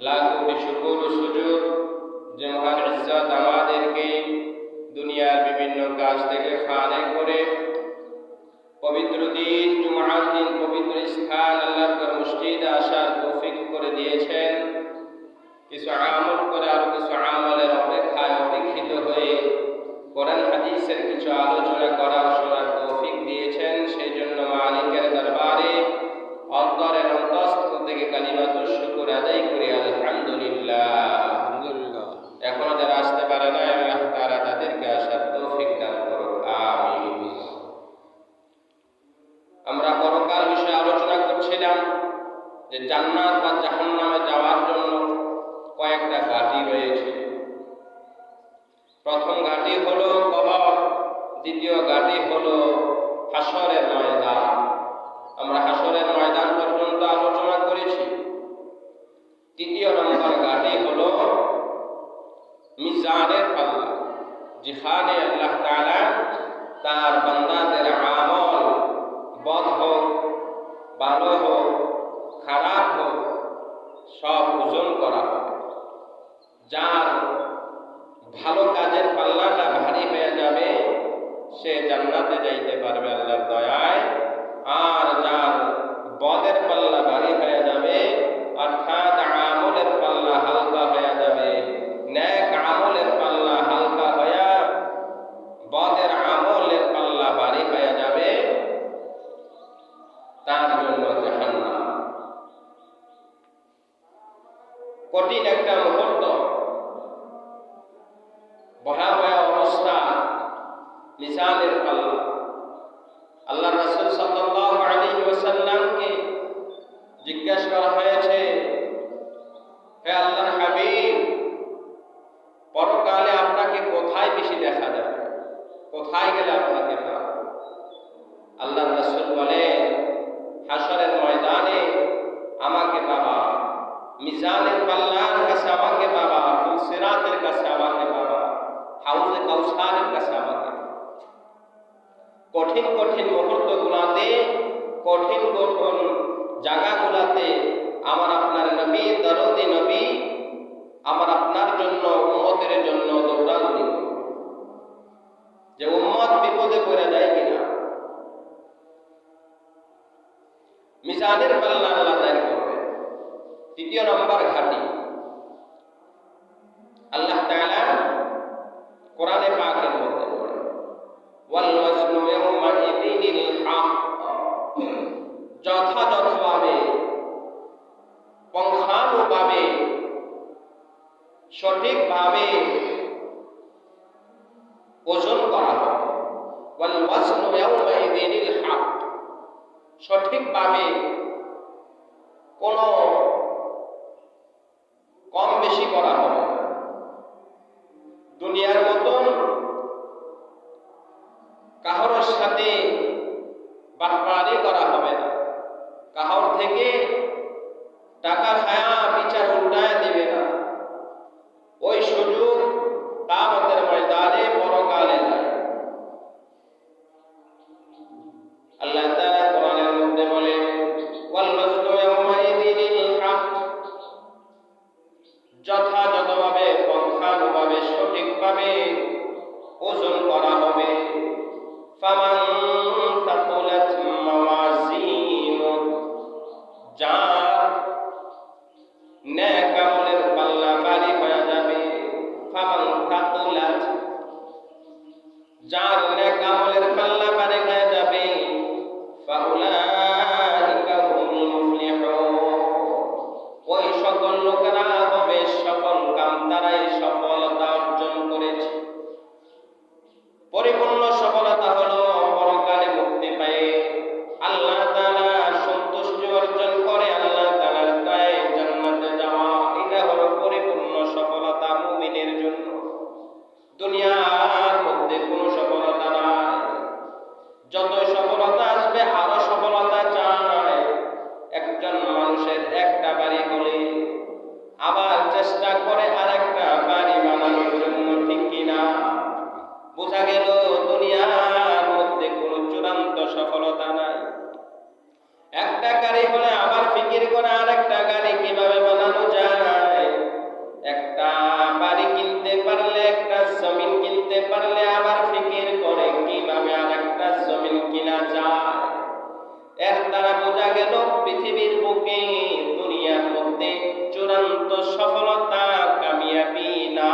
লাখ কোটি শুকর ও সুজুদ যে মহান ইজ্জত আমাদেরকে দুনিয়ার বিভিন্ন কাজ থেকে ফারেক করে পবিত্র দিন জুমার দিন পবিত্র স্থান আল্লাহর মসজিদে আসার তৌফিক করে দিয়েছেন। কিছু আমল করে আর কিছু আমলের অপেক্ষায় অপেক্ষিত হয়ে কোরআন হাদিসের কিছু আলোচনা করা শোনার তৌফিক দিয়েছেন। সেই জন্য মালিকের দরবারে অন্তরের অন্তঃস্থল থেকে কালিমাতুশ শুকর আদায় করি আলহামদুলিল্লাহ। এখনো যারা আসতে পারে না আল্লাহ তাআলা তাদেরকে আসার তৌফিক দান করুন, আমিন। আমরা পরকাল বিষয়ে আলোচনা করছিলাম যে জান্নাত বা জাহান্নামে যাওয়ার জন্য কয়েকটা ঘাঁটি রয়েছে। প্রথম ঘাঁটি হলো কবর, দ্বিতীয় ঘাঁটি হলো হাসরের ময়দান। আমরা হাসরের ময়দান পর্যন্ত আলোচনা করেছি। তৃতীয় নম্বর ঘাঁটি হলো মিজানের পাল্লা, যেখানে আল্লাহ তাআলা তার বান্দাদের আমল বদ হোক ভালো হোক খারাপ হোক সব ওজন করা হবে। যার ভালো কাজের পাল্লাটা ভারী হয়ে যাবে সে জান্নাতে যাইতে পারবে আল্লাহর দয়ায়, আর যার বদের পাল্লা ভারী হয়ে যাবে অর্থাৎ আমলের পাল্লা হালকা হয়ে যাবে, নেক আমলের পাল্লা হালকা হয়ে বদের আমলের পাল্লা ভারী হয়ে যাবে, তার জন্য জাহান্নাম। কঠিন একটা মুহূর্ত, ভয়াবহ অবস্থা মিজানের পাল্লা। আল্লাহ রাসূল সাল্লাল্লাহু আলাইহি ওয়াসাল্লামকে জিজ্ঞাসা করা হয়েছে, হে আল্লাহর হাবিব, পরকালে আপনাকে কোথায় বেশি দেখা যাবে, কোথায় গেলে আপনাকে পাবো? আল্লাহর রাসূল বলেন, হাসরের ময়দানে আমাকে পাবা, মিজানের পাল্লার কাছে আমাকে পাবা, সিরাতের কাছে আমাকে পাবা, হাউজে কাউসারের কাছে আমাকে পাবা। কঠিন কঠিন মুহূর্তগুলোতে, কঠিন কঠিন জায়গাগুলোতে আমার আপনার নবী, দরদি নবী আমার আপনার জন্য উম্মতের জন্য দৌড়াদৌড়ি করবে যে উম্মত বিপদে পড়ে যায় কিনা। মিজানের পাল্লা আল্লাহ দান করবে। তৃতীয় নম্বর ঘাঁটি, আল্লাহ তাআলা কোরআনে পাকের মধ্যে বলেন, ওয়াল ওয়াজনু ইয়াওমাইযিনিল হক, যথাযথভাবে পঙ্খানুভাবে সঠিকভাবে ওজন করা হবে। ওয়াল ওয়াজনু ইয়াওমাইযিনিল হক, সঠিকভাবে কোনো কম বেশি করা হবে না। দুনিয়ার মতন কাহরের সাথে বাটপারি করা হবে না, কাহর থেকে টাকা খায়া বিচার উল্টায় দিবে না। ওই সুযোগ কিয়ামতের ময়দানে পরকালে নাই। আল্লাহ তাআলা কোরআনের মধ্যে বলেন, ওয়াল ওয়াজনু ইয়াওমাইযিনিল হক, যথাযথভাবে পঙ্খানুভাবে সঠিকভাবে ওজন করা হবে। ফামান সাকুলাত মাওয়াজিনু, যার নেক আমলের পাল্লা ভারী হয়ে যাবে। ফামান সাকুলাত, যার নেক আমলের পাল্লা ভারী হয়ে যাবে। ফাউলাইকা হুমুল মুফলিহুন, ওই সকল লোকেরা হবে সফল কাম, তারাই সফলতা অর্জন করেছে। পরিপূর্ণ সফলতা হলো পরকালে মুক্তি পেয়ে আল্লাহ তাআলা সন্তুষ্টি অর্জন করে আল্লাহ তাআলার দয়ায় জান্নাতে যাওয়া। এটা হলো পরিপূর্ণ সফলতা মুমিনের জন্য। দুনিয়ার মধ্যে কোনো সফলতা নাই। যত সফলতা আসবে আরো সফলতা চায়। একজন মানুষের একটা বাড়ি হলে আবার চেষ্টা করে আরেকটা বাড়ি বানানোর জন্য, ঠিক কিনা? বোঝা গেল দুনিয়ার মধ্যে কোনো চূড়ান্ত সফলতা নাই। একটা গাড়ি হলে আবার ফিকির করে আরেকটা গাড়ি কিভাবে বানানো যায়। সফলতা কামিয়াবি না।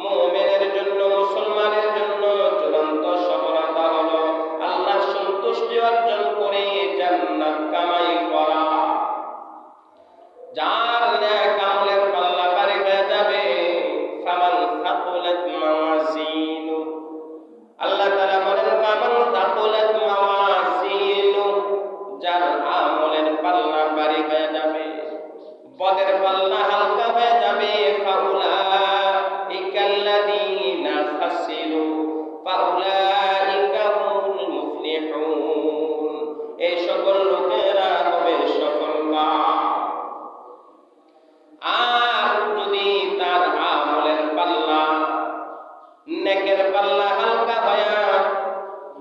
মুমিনের জন্য, মুসলমানের জন্য চূড়ান্ত সফলতা হলো আল্লাহর সন্তুষ্টি অর্জন করে জান্নাত কামাই করা। যার নেক আমলের পাল্লা ভারী হয়ে যাবে, ফামান সাকুলাত মাওয়াজিনু, আল্লাহ তাআলা বলেন ফামান সাকুলাত মাওয়াজিনু, যার আমলের পাল্লা ভারী হয়ে যাবে, পদের পাল্লা হালকা হয়ে যাবে, ফাউলাইকাল্লাযীনা খাসিরু ফাউলাইকা হুমুল মুফলিহুন, এই সকল লোকেরা হবে সফলকাম। আর যদি তার আমলের পাল্লা, নেকের পাল্লা হালকা হয়ে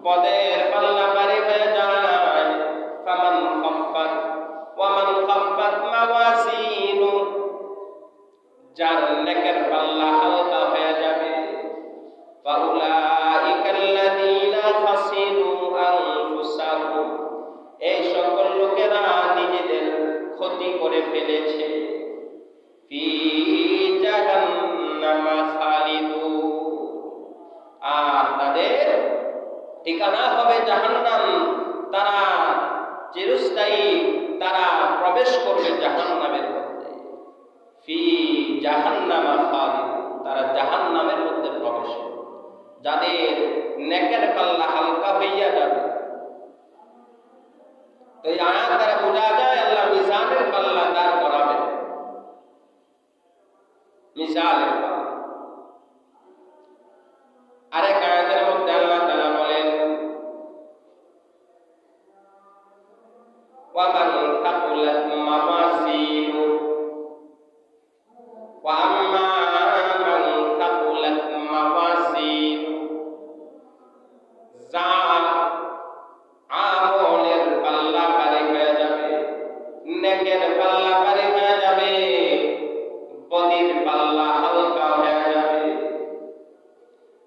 পদের পাল্লা ভারী হয়ে যায়, ফামান খাফফাত ওয়ামান খাফফাত মাওয়াজিনু, যার নেকের পাল্লা হালকা হয়ে যাবে, ফাউলাইকাল্লাযীনা খাসিরু আনফুসাহুম, এই সকল লোকেরা নিজেদের ক্ষতি করে ফেলেছে। ফি জাহান্নামা খালিদুন, আর তাদের ঠিকানা হবে জাহান্নাম, তারা চিরস্থায়ী তারা প্রবেশ করবে জাহান্নামের মধ্যে। ফি জাহান্নামা খালিদুন, তারা জাহান্নামের মধ্যে প্রবেশ করবে। যাদের নেকের পাল্লা হালকা হইয়া যাবে, তো এই আয়াত দ্বারা বোঝা যায় আল্লাহ মিজানের পাল্লা দাঁড় করাবেন, মিজানের পাল্লা। আরেক আয়াতের মধ্যে আল্লাহ তাআলা বলেন ওয়ামান সাকুলাত মাওয়াজিনু ওয়া আম্মা মান সাকুলাত মাওয়াজিনু, যার আমলের পাল্লা ভারী হয়ে যাবে, নেকের পাল্লা ভারী হয়ে যাবে, বদির পাল্লা হালকা হয়ে যাবে,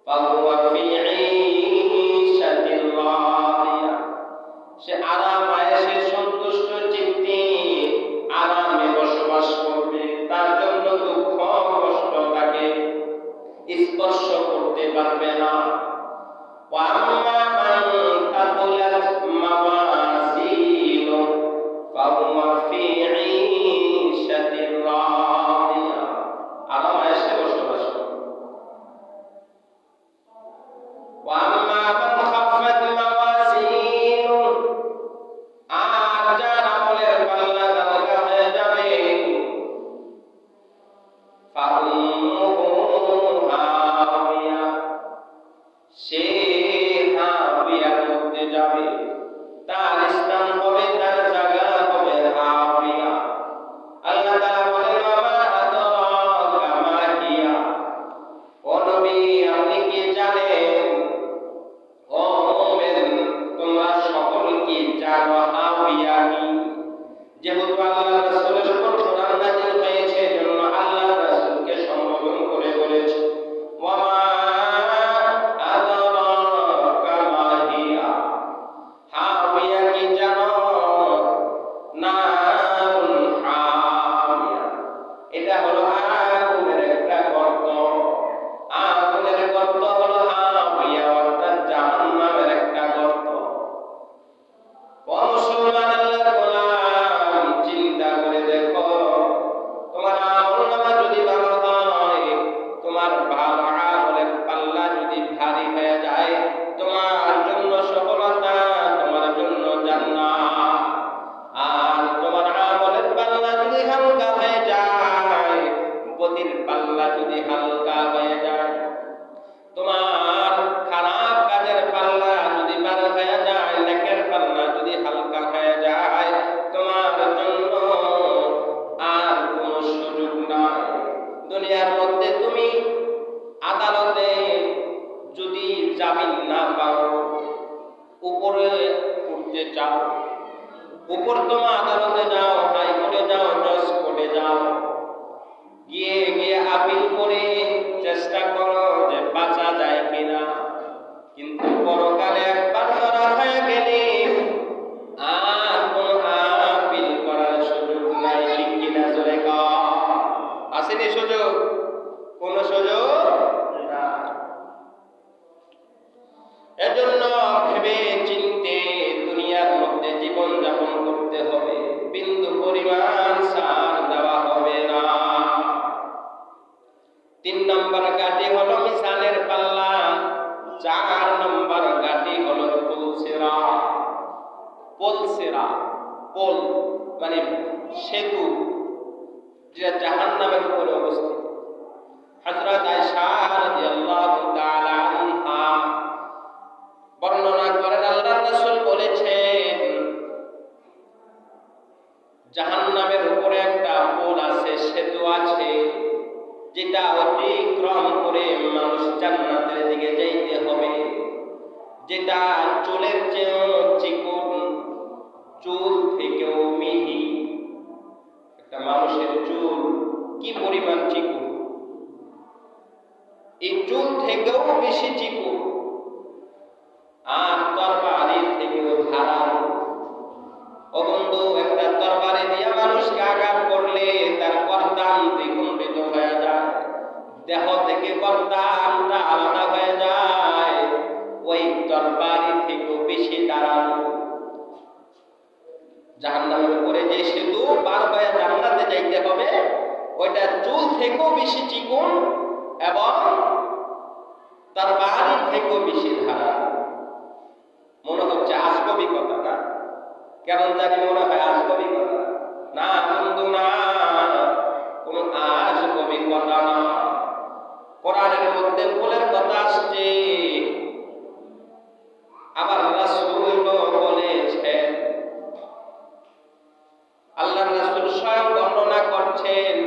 ফাহুয়া ফি ঈশাতির রাদিয়া, সে আরাম আয়েশে সন্তুষ্ট চিত্তে আরামে বসবাস করবে, তার জন্য দুঃখ কষ্ট তাকে স্পর্শ করতে পারবে না। ওয়া আম্মা মান সাকুলাত মাওয়াজিনু ফাহুয়া ফি ঈশাতির রাদিয়া, আরাম আয়েশে বসবাস করবে। ওয়া আম্মা মান খাফফাত মাওয়াজিনু, আর যার আমলের পাল্লা হালকা হয়ে যাবে, ফাউম্মুহু হাওিয়া, সে হাওিয়ার মধ্যে যাবে, তার স্থান হবে, তার জায়গা হবে হাওিয়া। আল্লাহ তাআলা বলেন ওয়া মা আদরাকা মা হিয়া, ও নবী আপনি কি জানেন, ও মুমিন তোমরা সকল কি জানো হাওিয়া কি? যেহেতু আল্লাহ রাসূলের উপর কোরআন নাযিল হয়েছে, এজন্য আল্লাহ রাসূলকে সম্বোধন করে বলেছে ওয়া মা আদরাকা মা হিয়া, হাওিয়া কি জানো? নারুন হামিয়া, এটা হলো আগুনের একটা গর্ত, আগুনের গর্ত হলো হামিয়া, অর্থাৎ জাহান্নামের একটা গর্ত। ও মুসলমান আল্লাহর গোলাম, চিন্তা করে দেখো, তোমার আমলনামা যদি ভালো হয়, তোমার ভালো আমলের পাল্লা যদি ভারী হয়ে যায়, তোমার জন্য সফলতা, তোমার জন্য জান্নাত। আর তোমার আমলের পাল্লা যদি হালকা হয়ে যায়, বদির পাল্লা যদি হালকা হয়ে যায়, তোমার খারাপ কাজের পাল্লা যদি ভারী হয়ে যায়, নেকের পাল্লা যদি হালকা হয়ে যায়, তোমার জন্য আর কোনো সুযোগ নাই। দুনিয়ার মধ্যে তুমি আদালতে যদি জামিন না পাও, উপরে উঠতে চাও, উপরতম আদালতে যাও, হাইকোর্টে যাও, জজ কোর্টে যাও, গিয়ে গিয়ে আপিল করে চেষ্টা করো যে বাঁচা যায় কিনা, কিন্তু পরকালে একবার ধরা হয়ে গেলে আর কোনো আপিল করার সুযোগ নাই। ঠিক কিনা জোরে কও? আসেনি সুযোগ? কোন সুযোগ না। এজন্য ভেবে চিন্তে দুনিয়ার মধ্যে জীবন যাপন করতে হবে, বিন্দু পরিমাণ ছাড় দেওয়া হবে না। 3 নম্বর গাটি হলো মিজানের পাল্লা, 4 নম্বর গাটি হলো পুলসিরা। পুলসিরা, পুল মানে সেতু, যেটা জাহান্নামের উপরে অবস্থিত। হযরত আয়েশা রাদিয়াল্লাহু তাআলা আনহা বর্ণনা করেন, আল্লাহর রাসূল বলেছেন, জাহান্নামের উপরে একটা পুল আছে, সেতু আছে, যেটা অতিক্রম করে মানুষ জান্নাতের দিকে যাইতে হবে, যেটা চুলের চেয়েও চিকন, চুল থেকেও মিহি। একটা মানুষের চুল কি পরিমাণ চিকন, এই চুল থেকেও বেশি চিকন, আর তরবারির থেকেও ধারালো। ও বন্ধু, একটা তরবারি দিয়ে মানুষকে আঘাত করলে তার গর্দান দ্বিখণ্ডিত হয়ে যায়, দেহ থেকে গর্দানটা আলাদা হয়ে যায়, ওই তরবারি থেকেও বেশি ধারালো। জাহান্নামের উপরে যে সেতু পার হয়ে জান্নাতে যাইতে হবে, ওইটা চুল থেকেও বেশি চিকন এবং তরবারি থেকেও বেশি ধারালো। মনে হচ্ছে আজগবি কথা না? কেমন জানি মনে হয় আজগবি কথা। না বন্ধু, না, কোন আজগবি কথা না। কোরআনের মধ্যে ফুলের কথা আসছে, আবার রাসূলও বলেছেন, আল্লাহর রাসূল স্বয়ং বর্ণনা করছেন,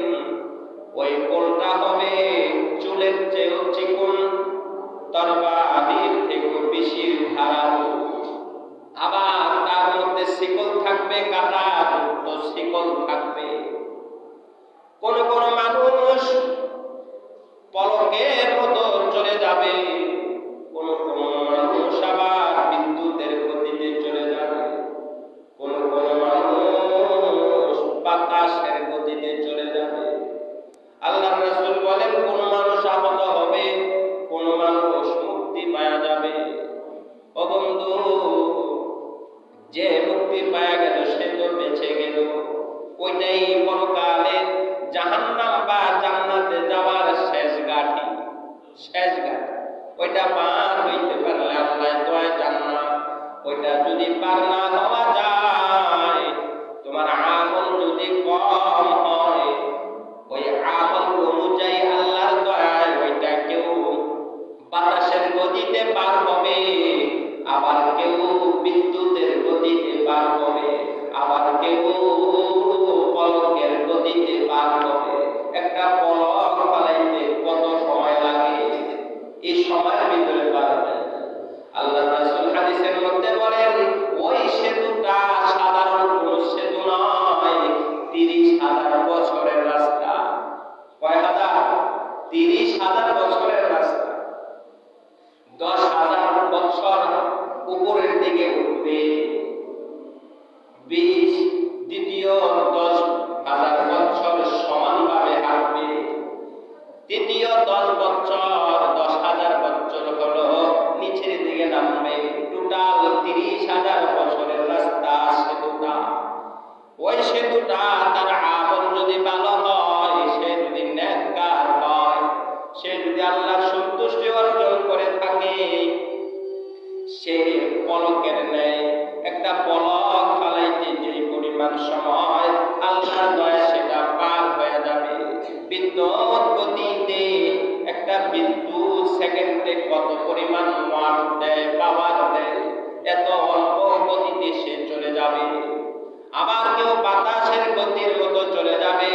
ওই ফুলটা হবে চুলের চেয়েও চিকন, তরবারির থেকেও বেশি ধারালো। আবার তার মধ্যে শিকল থাকবে, কাঁটা যুক্ত শিকল থাকবে। কোন কোন মানুষ পলকের মতো চলে যাবে, কোন কোন মানুষ আবার বিদ্যুতের গতিতে চলে যাবে, কোন কোন মানুষ বাতাসের গতিতে চলে যাবে। আল্লাহর রাসূল বলেন, কোন মানুষ আহত হবে, কোন মানুষ মুক্তি পাওয়া যাবে। ও বন্ধু, যে মুক্তি পাওয়া গেল সে তো বেঁচে গেল, ওইটাই পরকালে জাহান্নাম বা জান্নাতে যাওয়ার শেষ গাঠি, শেষ গাঠি। ওইটা পার হইতে পারলে আল্লাহ দয়া জান্নাত, ওইটা যদি পার না হওয়া যায়, তোমার আমল যদি কম হয়, ওই আমল অনুযায়ী আল্লাহর দয়ায় ওইটা কেউ বাতাসের গতিতে পার হবে, আবার কেউ বিদ্যুতের গতিতে পার হবে, আবার কেউ পলকের গতিতে পার হবে। একটা পলক ফালাইতে কত সময় লাগে, এই সময়ের ভিতরে পার হবে। আল্লাহর রাসূল হাদিসের মধ্যে বলেন, ওই সেতুটা সাধারণ কোন সেতু নয়, 30,000 বছরের রাস্তা। কয় হাজার? 30,000 বছরের রাস্তা। 10,000 বছর উপরের দিকে উঠবে, 20 দ্বিতীয় 10,000 বছর সমানভাবে হাঁটবে, তৃতীয় 10 বছর 10,000 বছর হলো নিচের দিকে নামবে। টোটাল 30,000 বছরের রাস্তা সেতুটা। ওই সেতুটা তার আমল যদি ভালো হয়, সে যদি নেককার হয়, সে যদি আল্লাহর সন্তুষ্টি অর্জন করে থাকে, সে পলকের ন্যায় একটা পলক ফালাইতে যে পরিমাণ সময় আল্লাহর দয়া সেটা পার হয়ে যাবে। বিদ্যুৎ গতিতে একটা বিদ্যুৎ সেকেন্ডে কত পরিমাণ ওয়াট দেয়, পাওয়ার দেয়, এত অল্প গতিতে সে চলে যাবে। আবার কেউ বাতাসের গতির মতো চলে যাবে।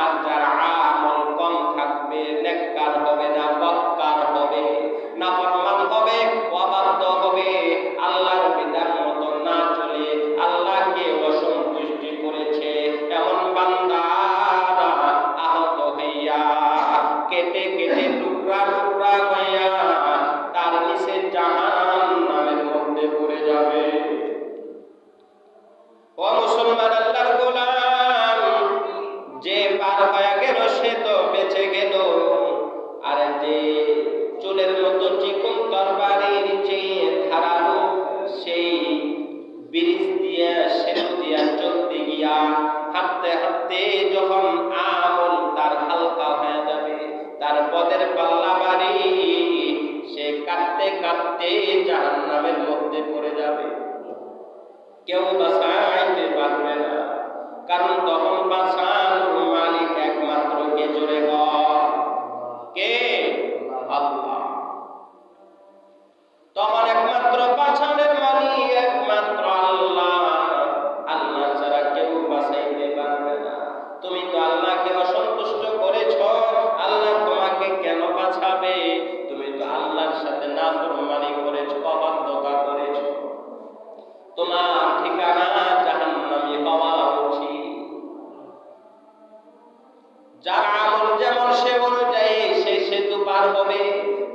আর যারা আমল কম থাকবে, নেককার হবে না, বদকার হবে, নাফরমান হবে, অবাধ্য হবে, আল্লাহর বিধান মতো না চলে আল্লাহকে অসন্তুষ্টি করেছে, এমন বান্দারা আহত হইয়া কেটে কেটে টুকরা টুকরা হইয়া তার নিচে জাহান্নামের মধ্যে পড়ে যাবে। ও মুসলমান, আল্লাহর গোলাম, যে গেল, আর যে চুলের মতো চিকন তরবারির চেয়ে ধারালো সেই ব্রিজ দিয়া সেতু দিয়া চলতে গিয়া হাঁটতে হাঁটতে যখন আমল তার হালকা হয়ে যাবে, তার পদের পাল্লা বাড়ি, সে কাটতে কাটতে জাহান্নামের মধ্যে পড়ে যাবে। কেউ বাঁচাইতে পারবে না, কারণ তখন বাঁচানোর মালিক একমাত্র কে? জোরে কে? আল্লাহ। তখন একমাত্র বাঁচানোর মালিক একমাত্র আল্লাহ। আল্লাহ ছাড়া কেউ বাঁচাইতে পারবে না। তুমি তো আল্লাহকে অসন্তুষ্ট করেছ, আল্লাহ তোমাকে কেন বাঁচাবে? তুমি তো আল্লাহর সাথে নাফরমানি করেছ, অবাধ্যতা করেছ। তোমার ঠিকানা জাহান্নামী হওয়া উচিত। যার আমল যেমন সে অনুযায়ী সে সেতু পার হবে,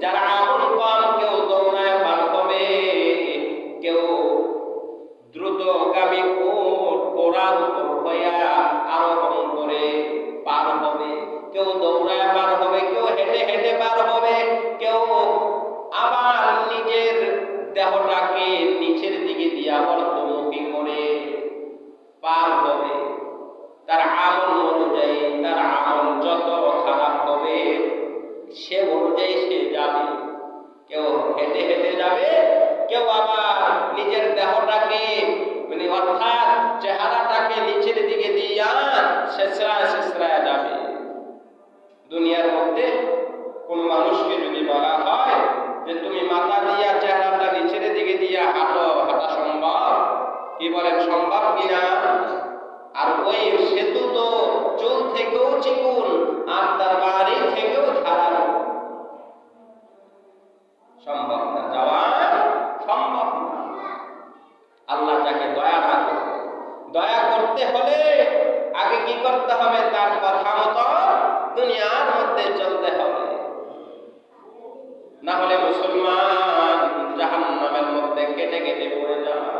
যার আমল কম কেউ দৌড়ায় পার হবে, কেউ দ্রুতগামী ঘোড়ার উপর হইয়া আরোহণ করে পার হবে, কেউ দৌড়ায় পার হবে, কেউ হেঁটে হেঁটে পার হবে, কেউ আবার নিজের দেহটাকে নিচের দিকে দিয়া অর্ধমুখী করে পার হবে। তার আমল অনুযায়ী, তার আমল যত খারাপ হবে সে অনুযায়ী সে যাবে। কেউ হেঁটে হেঁটে যাবে, কেউ আবার নিজের দেহটাকে অর্থাৎ চেহারাটাকে নিচের দিকে দিয়া শেষরায় শেষরায় যাবে। দুনিয়ার মধ্যে কোন মানুষকে যদি বলা হয় যে তুমি মাথা দিয়া চেহারাটা নিচের দিকে দিয়া হাঁটো, হাঁটা সম্ভব? কি বলেন, সম্ভব কিনা? আর ওই সেতু তো চুল থেকেও চিকুন আর তার বাড়ি থেকেও ধারালো, সম্ভব না, যাওয়া সম্ভব না। আল্লাহ যাকে দয়া না করবে, দয়া করতে হলে আগে কি করতে হবে? তার কথা মতো দুনিয়ার মধ্যে চলতে হবে, না হলে মুসলমান জাহান্নামের মধ্যে কেটে কেটে পড়ে যাবে।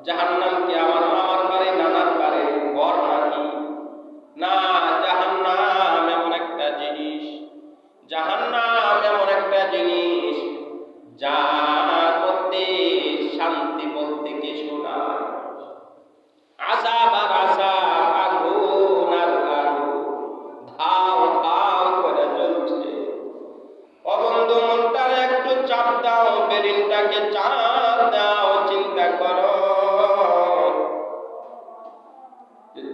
জাহান্নাম কি আমার মামার বাড়ি, নানার বাড়ি, ঘর নাকি? না, জাহান্নাম এমন একটা জিনিস, জাহান্নাম এমন একটা জিনিস যার মধ্যে শান্তি বলতে কিছু নাই। আযাব আর আযাব, আগুন আর আগুন, ধাও ধাও করে জ্বলছে। ও বন্ধু, মনটারে একটু চাপ দাও, বেরিনটাকে চাপ দাও, চিন্তা করো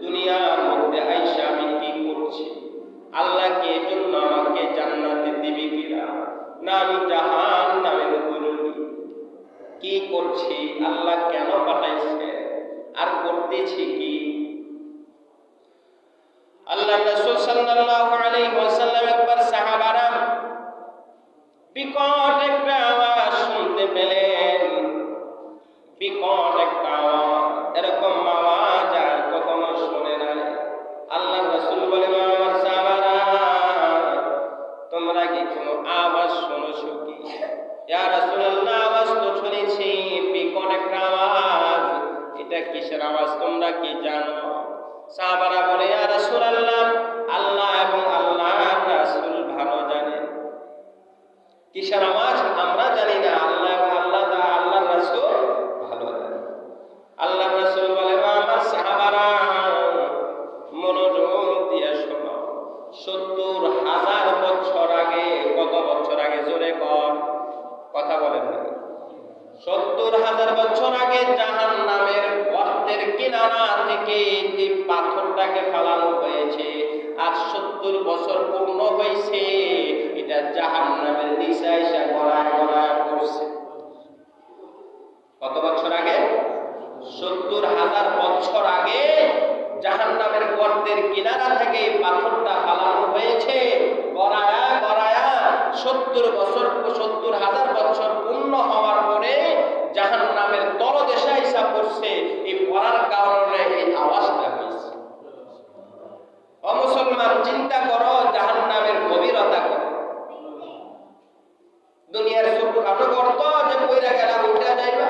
দুনিয়ার মধ্যে আইসা আমি কি করছি? আল্লাহ কি এর জন্য আমাকে জান্নাতে দিবে কিনা, না আমি জাহান্নামের উপরে কি করছি? আল্লাহ কেন পাঠাইছে আর করতেছি কি? আল্লাহ রাসূল সাল্লাল্লাহু আলাইহি ওয়াসাল্লাম একবার সাহাবারা বিকট একটা আওয়াজ শুনতে পেলেন, বিকট একটা আওয়াজ, এরকম আওয়াজ আর কখনো শুনে নাই। আল্লাহ রাসূল বলেন, আমার সাহাবারা তোমরা কি কোনো আওয়াজ শুনেছো কি? ইয়া রাসূলুল্লাহ, আওয়াজ তো শুনেছি, বিকট একটা আওয়াজ, এটা কিসের আওয়াজ তোমরা কি জানো? সাহাবারা বলে, ইয়া রাসূলুল্লাহ, আল্লাহ এবং আল্লাহর রাসূল ভালো জানেন। কিসের আওয়াজ আমরা জানি না, আল্লাহ এবং আল্লাহর রাসূল ভালো জানেন। আল্লাহর রাসূল বলে, আমার সাহাবারা মনোযোগ দিয়ে শোনো, ৭০,০০০ বছর আগে, কত বছর আগে? জোরে কর, কথা বলেন না। ৭০,০০০ বছর আগে জাহান্নামের গর্তের কিনারা থেকে যে পাথরটাকে ফেলানো হয়েছে, আর ৭০ বছর পূর্ণ হয়েছে, এটা জাহান্নামের নিচে এসে গড়ায় গড়ায় পড়ছে। কত বছর আগে? ৭০,০০০ বছর আগে জাহান্নামের গর্তের কিনারা থেকে পাথরটা ফেলানো হয়েছে, গড়ায়া গড়ায়া ৭০,০০০ বছর পূর্ণ হওয়ার পরে জাহান্নামের তলদেশে এসে পড়ছে। এই পড়ার কারণে এই আওয়াজটা হয়েছে। ও মুসলমান, চিন্তা করো জাহান্নামের গভীরতা করো। দুনিয়ার ছোটখাটো গর্ত যে পইরা গেলা উঠে যাইবা,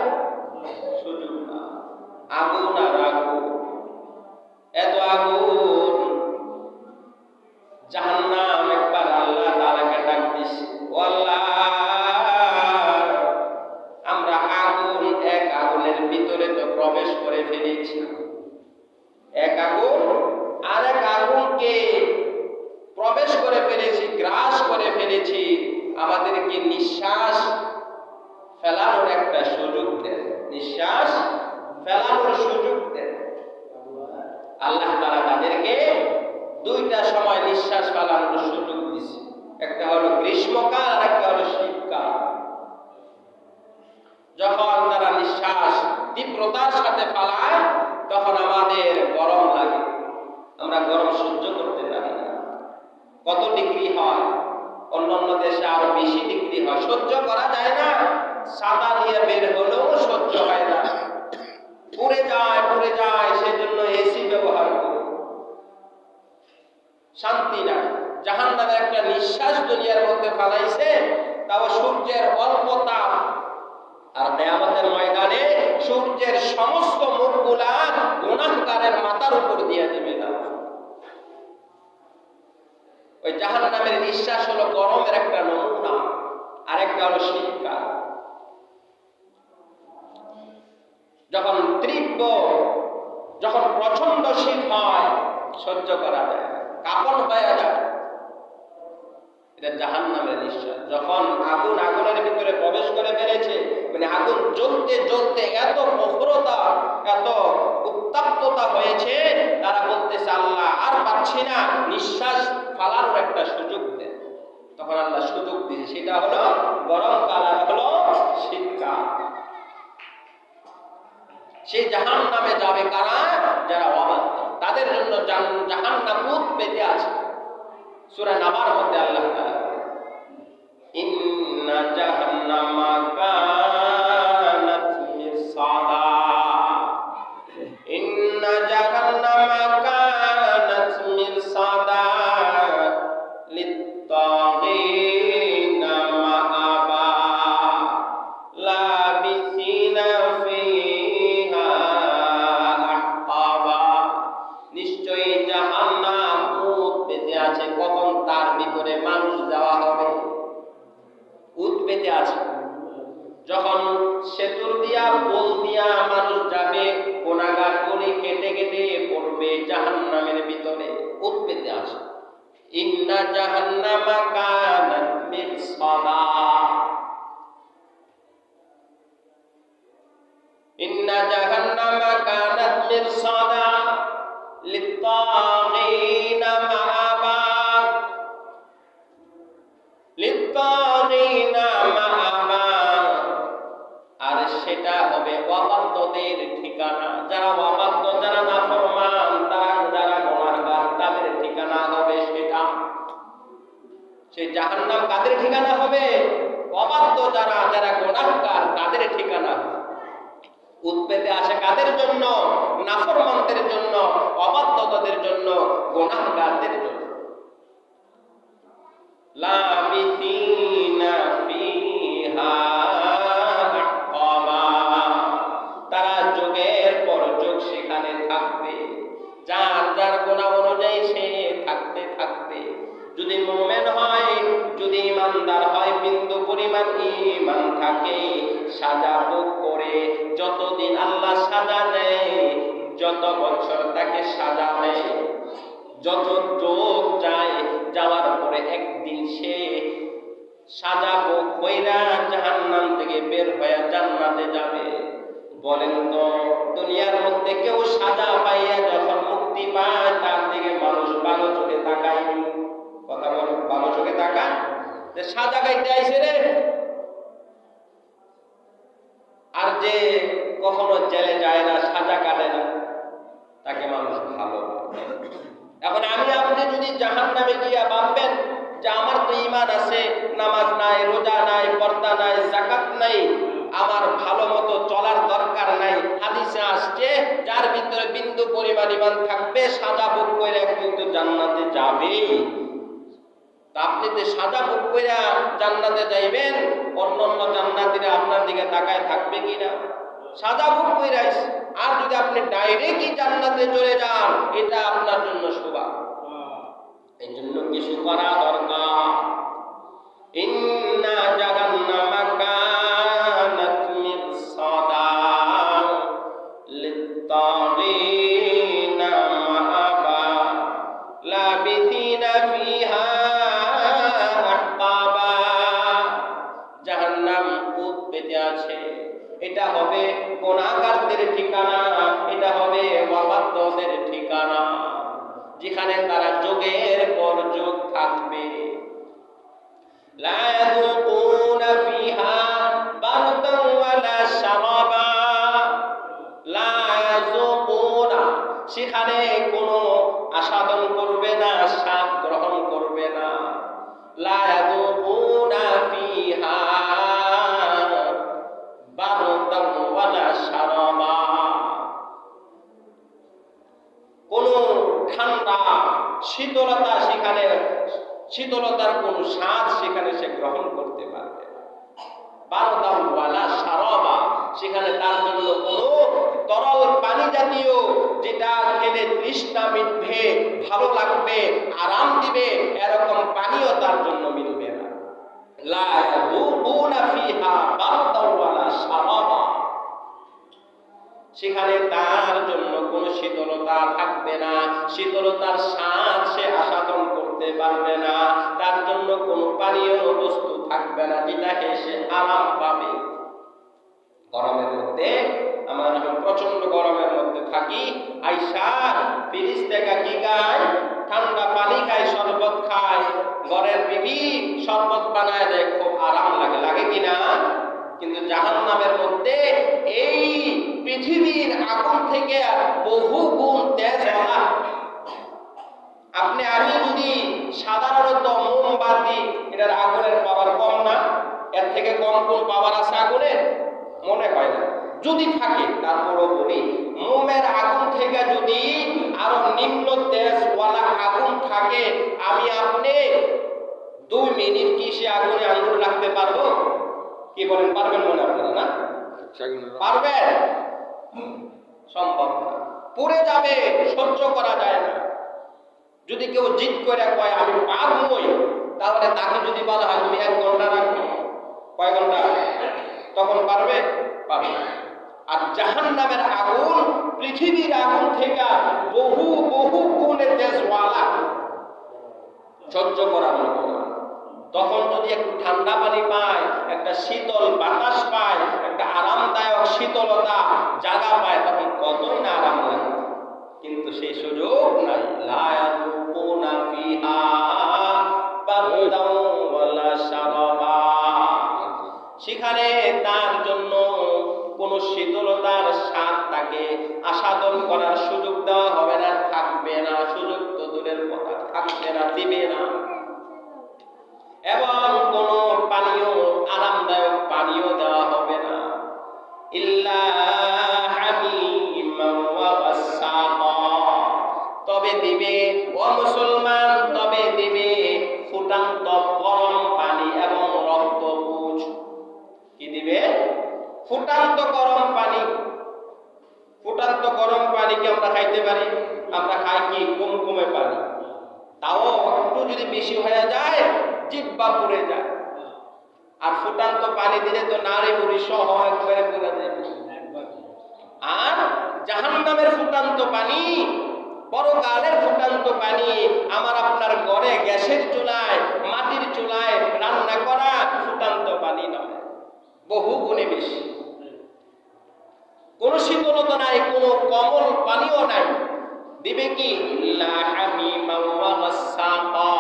সুযোগ না। আগুন আর আগুন, এত আগুন। জাহান্নাম একবার ফেলেছি, আমাদেরকে নিঃশ্বাস ফেলানোর একটা সুযোগ দেন, নিঃশ্বাস ফেলানোর সুযোগ দেন। আল্লাহ তাআলা তাদেরকে দুইটা সময় নিঃশ্বাস ফেলানোর সুযোগ দিয়েছে, একটা হলো গ্রীষ্মকাল আর একটা হলো শীতকাল। যখন তারা নিঃশ্বাস তীব্রতার সাথে ফেলায় তখন আমাদের গরম লাগে, আমরা গরম সহ্য করতে পারি না। কত ডিগ্রি হয়, অন্যান্য দেশে আরো বেশি ডিগ্রি হয়, সহ্য করা যায় না। ছাতা দিয়ে বের হলেও সহ্য হয় না, পুড়ে যায়। সেজন্য এসি ব্যবহার করি, শান্তি নাই। জাহান্নামের একটা নিঃশ্বাস দুনিয়ার মধ্যে ফেলাইছে, তাও সূর্যের অল্প তাপ। আর কিয়ামতের ময়দানে সূর্যের সমস্ত মুখগুলা গুনাহগারের মাথার উপর দিয়ে দেবে না। ওই জাহান্নামের নিঃশ্বাস হলো গরমের একটা নমুনা, আর একটা হলো শীতকাল। যখন প্রচন্ড শীত হয়, সহ্য করা যায়, কাঁপন হয়ে যায়, এটা জাহান্নামের নিঃশ্বাস। যখন আগুনের ভিতরে প্রবেশ করে ফেলেছে, মানে আগুন জ্বলতে এত প্রখরতা, এত উত্তপ্ততা হয়েছে, তারা বলতেছে আল্লাহ আর পাচ্ছি না, নিঃশ্বাস ফালানোর একটা সুযোগ দেন। তখন আল্লাহ সুযোগ দিয়েছে, সেটা হলো গরমকাল আর হলো শীতকাল। সেই জাহান্নামে যাবে কারা? যারা অবাধ্য, তাদের জন্য জাহান্নাম ভূত পেতে আছে। সূরা নাবার মধ্যে আল্লাহ তাআলা ইন্না জাহান্নামা কানাত মিরসাদা, ইন্না জাহান্নামা কানাত মিরসাদা লিত্তাগিনা মাআবা লাবিসিনা ফিহা আহকাবা। নিশ্চয়ই জাহান্নাম ভূত পেতে আছে, কখন তার ভিতরে মানুষ দেওয়া হবে। ভূত পেতে আছে, যখন সেতুর দিয়া পোল দিয়া মানুষ যাবে, গুনাহগার গুলি কেটে কেটে পড়বে জাহান্নামের ভিতরে, ভূত পেতে আছে। ইন্না জাহান্নামা কানাত মিরসাদা, ইন্না জাহান্নামা কানাত মিরসাদা লিত্তাগিনা মাআবা, লিত্তাগিনা মাআবা। আর সেটা হবে অবাধ্যদের ঠিকানা। যারা অবাধ্য, যারা নাফরমান, যারা গুনাহগার, তাদের ঠিকানা হবে সেটা। সেই জাহান্নাম কাদের ঠিকানা হবে? অবাধ্য যারা গুনাহগার, তাদের ঠিকানা। উৎপেতে আসে কাদের জন্য? নাফরমানদের জন্য, অবাধ্যতাদের জন্য, গুনাহগারদের জন্য। লাবিসিনা ফিহা আহকাবা, তারা যুগের পর যুগ সেখানে থাকবে। যার গুনাহ অনুযায়ী সে থাকতে থাকবে। যদি মুমিন হয়, যদি ইমানদার হয়, বিন্দু পরিমাণ ঈমান থাকে, সাজা ভোগ করে, যতদিন আল্লাহ সাজা দেয়, যত বছর তাকে সাজা দেয়, যত যুগ যায়, যাওয়ার পরে একদিন সে সাজা ভোগ কইরা জাহান্নাম থেকে বের হয়ে জান্নাতে যাবে। বলেন তো, দুনিয়ার মধ্যে কেউ সাজা পাইয়া যখন মুক্তি পায়, তার দিকে মানুষ ভালো চোখে তাকায়নি? কথা বল, ভালো চোখে তাকায়? যে সাজা গাইতে আইছে রে। আর যে কখনো জেলে যায় না, সাজা কাটে না, তাকে মানুষ ভালো বলে। এখন আমি আপনি যদি জাহান্নামে গিয়া ভাববেন যে আমার তো ঈমান আছে, নামাজ নাই, রোজা নাই, পর্দা নাই, যাকাত নাই, আমার ভালো মতো চলার দরকার নাই। হাদিসে আসছে যার ভিতরে বিন্দু পরিমাণ ঈমান থাকবে, সাজা ভোগ করে কিন্তু জান্নাতে যাবে। তা আপনি যে সাজা ভোগ করে জান্নাতে যাইবেন, অন্যান্য জান্নাতীরা আপনার দিকে তাকায় থাকবে কিনা? সাজা ভোগ করে আইছে। আর যদি আপনি ডাইরেক্টই জান্নাতে চলে যান, এটা আপনার জন্য শোভা। এই জন্য কিছু করা দরকার। ইন্না জাহান্নামা কানাত মিরসাদা লিত্তাগিনা মাআবা লাবিসিনা ফিহা আহকাবা। সেখানে তারা যোগের পর যোগ থাকবে। লা ইয়াযুকুনা ফিহা বারদান ওয়ালা শারাবা, লা ইয়াযুকুনা, সেখানে কোনো আস্বাদন করবে না, স্বাদ গ্রহণ করবে না। লা ইয়াযুকুনা ফিহা বারদান ওয়ালা শারাবা, কোনো ঠান্ডা শীতলতা, সেখানে শীতলতার কোন স্বাদ সেখানে সে গ্রহণ করতে পারবে না। বারদান ওয়ালা শারাবা, সেখানে তার জন্য কোনো তরল পানি জাতীয় যেটা খেলে তৃষ্ণা মিটবে, ভালো লাগবে, আরাম দিবে, এরকম পানিও তার জন্য মিলবে না। লা ইয়াযুকুনা ফিহা বারদান ওয়ালা শারাবা, সেখানে তার জন্য কোনো শীতলতা থাকবে না, শীতলতার স্বাদ সে আস্বাদন করতে পারবে না, তার জন্য কোনো পানীয় বস্তু থাকবে না যেটা খেয়ে সে আরাম পাবে। গরমের মধ্যে আমরা যখন প্রচন্ড গরমের মধ্যে থাকি, আইসা ফ্রিজ থেকে কি খায়? ঠান্ডা পানি খায়, শরবত খায়, ঘরের বিবি শরবত বানায় দেয়, খুব আরাম লাগে, লাগে কিনা? কিন্তু জাহান্নামের মধ্যে এই পৃথিবীর আগুন থেকে বহু গুণ তেজওয়ালা। আপনি আমি যদি সাধারণত মোমবাতি, এটার আগুনের পাওয়ার কম না? এর থেকে কম কোন পাওয়ার আছে আগুনের? মনে হয় না। যদি থাকে তারপরও বলি, মোমের আগুন থেকে যদি আরো নিম্ন তেজওয়ালা আগুন থাকে, আমি আপনি 2 মিনিট কি সে আগুনে আঙ্গুল রাখতে পারবো? কি বলেন, পারবেন মনে আপনারা? না পারবেন? সম্ভব না, পুড়ে যাবে, সহ্য করা যায় না। যদি কেউ জিদ করে কয় আমি পারবই, তাহলে তাকে যদি বলা হয় তুমি 1 ঘন্টা রাখবে, কয় ঘন্টা? তখন পারবে? পারবে। আর জাহান্নামের আগুন পৃথিবীর আগুন থেকে বহু বহু গুণে তেজওয়ালা, সহ্য করার মতো না। তখন যদি একটু ঠান্ডা পানি পায়, একটা শীতল বাতাস পায়, একটা আরামদায়ক শীতলতা জায়গা পায়, তখন কতই না আরাম লাগে। কিন্তু সেই সুযোগ নাই। লা ইয়াযুকুনা ফিহা বারদান ওয়ালা শারাবা, সেখানে তার জন্য কোনো শীতলতার স্বাদ তাকে আস্বাদন করার সুযোগ দেওয়া হবে না, থাকবে না। সুযোগ তো দূরের কথা, থাকবে না, দিবে না। এবং কোনো পানীয়, আরামদায়ক পানীয় দেওয়া হবে না। ইল্লা হামিমান ওয়া গাসসাকা, তবে দিবে ও মুসলমান, তবে দিবে ফুটান্ত গরম পানি এবং রক্তপুঞ্জ। কি দিবে? ফুটান্ত গরম পানি। ফুটান্ত গরম পানি কি আমরা খাইতে পারি? আমরা খাই কি? কুমকুমে পানি। তাও একটু যদি বেশি হয়ে যায় জিহ্বা পুড়ে যায়। আর ফুটান্ত পানি দিলে তো নারী বুড়ি সহ একবারে পুড়ে যায়। আর জাহান্নামের ফুটান্ত পানি, পরকালের ফুটান্ত পানি, আমার আপনার ঘরে গ্যাসের চুলায়, মাটির চুলায় রান্না করা ফুটান্ত পানি নয়, বহু গুণে বেশি। কোন শীতলতা নাই, কোন কোমল পানিও নাই। দিবে কি? ইল্লা হামিমান ওয়া গাসসাকা,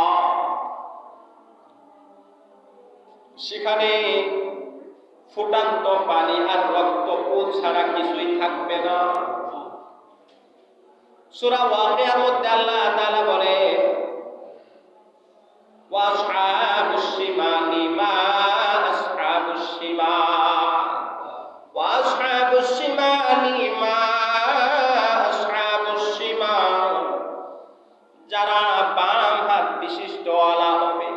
সেখানে ফুটান্ত পানি আর রক্তপুঞ্জ ছাড়া কিছুই থাকবে না। সূরা ওয়াকিয়ার মধ্যে আল্লাহ তাআলা বলে, ওয়া আসহাবুশ শিমালি মা আসহাবুশ শিমাল, ওয়া আসহাবুশ শিমালি মা আসহাবুশ শিমাল, যারা বাম হাত বিশিষ্ট ওয়ালা হবে,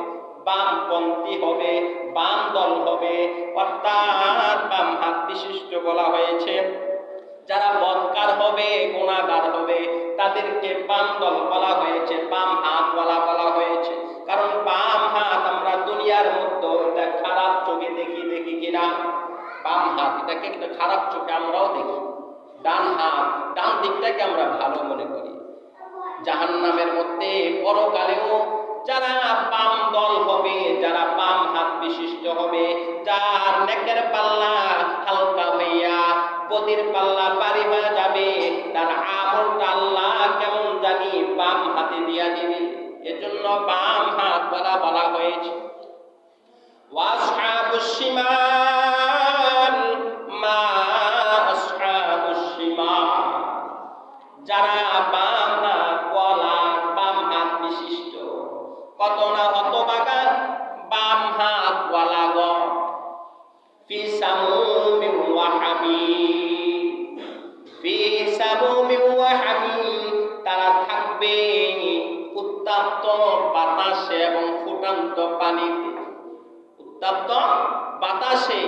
বামপন্থী হবে, বাম দল হবে, অর্থাৎ বাম হাত বিশিষ্ট বলা হয়েছে। যারা বদকার হবে, গুনাহগার হবে, তাদেরকে বাম দল বলা হয়েছে, বাম হাত বলা হয়েছে। কারণ বাম হাত আমরা দুনিয়ার মধ্যে এটা খারাপ চোখে দেখি কিনা? বাম হাত এটাকে একটা খারাপ চোখে আমরাও দেখি। ডান হাত, ডান দিকটাকে আমরা ভালো মনে করি। জাহান্নামের মধ্যে পরকালেও যারা বাম দল হবে, যারা বাম হাত বিশিষ্ট হবে, যার নেকের পাল্লা হালকা হইয়া বদির পাল্লা ভারী হয়ে যাবে, তার আমলটা আল্লাহ কেমন জানি বাম হাতে দিয়া কইরা দিবে। এজন্য বাম হাত বলা হয়েছে। ওয়াসহাবুশ শিমাল মা আসহাবুশ শিমাল, যারা বাম হাত ওয়ালা, বাম হাত বিশিষ্ট, কত না হতভাগা বাম হাত ওয়ালা গো। ফি সামুমিন ওয়া হামিম, ফি সামুমিন ওয়া হামিম, তারা থাকবে উত্তপ্ত বাতাসে এবং ফুটন্ত পানিতে। উত্তপ্ত বাতাসে,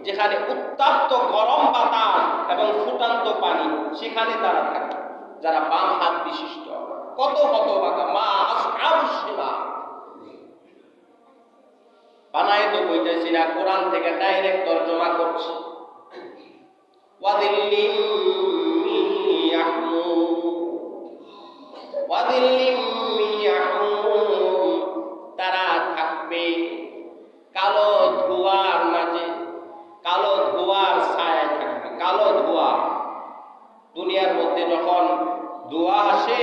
যেখানে উত্তপ্ত গরম বাতাস এবং ফুটন্ত পানি, সেখানে তারা থাকে যারা বাম হাত বিশিষ্ট। কত হতভাগা মা আসহাবুশ শিমাল। বানায় তো বইতেছি না, কোরআন থেকে ডাইরেক্ট তরজমা করছি। ওয়াদিল্লিম মিন ইয়াহমুম, ওয়াদিল্লিম মিন ইয়াহমুম, তারা থাকবে কালো ধোঁয়ার মাঝে, কালো ধোঁয়ার ছায়ায় থাকবে। কালো ধোঁয়া, দুনিয়ার মধ্যে যখন ধোঁয়া আসে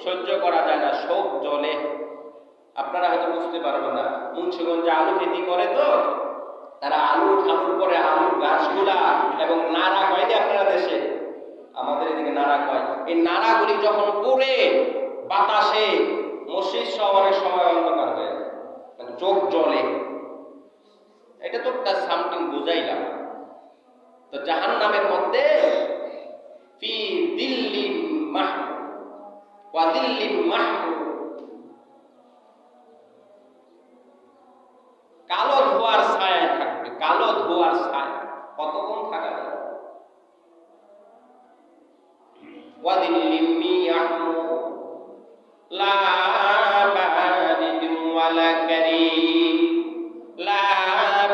সহ্য করা যায় না, সব জ্বলে। আপনারা হয়তো বুঝতে পারবেন না, মুন্সিগঞ্জে আলু খেতি করে তো, তারা আলু ঠাকুর করে, আলুর গাছগুলা এবং নাড়া কয় যে আপনারা দেশে, আমাদের এদিকে নাড়া কয়, এই নাড়াগুলি যখন পড়ে বাতাসে, মসজিদ সব অনেক সময় অন্ধকার হয়ে যায়, চোখ জ্বলে। এটা তো একটা সামথিং বুঝাইলাম। তো জাহান্নামের মধ্যে ফি দিল্লিন মাহমুদ ওয়া দিল্লিন মাহমুদ, কালো ধোঁয়ার ছায়া থাকবে। কালো ধোঁয়ার ছায়া কতক্ষণ থাকা যায়? ওয়া দিল্লিন মিন ইয়াহমুদ লা বারিদিন ওয়ালা কারীম, লা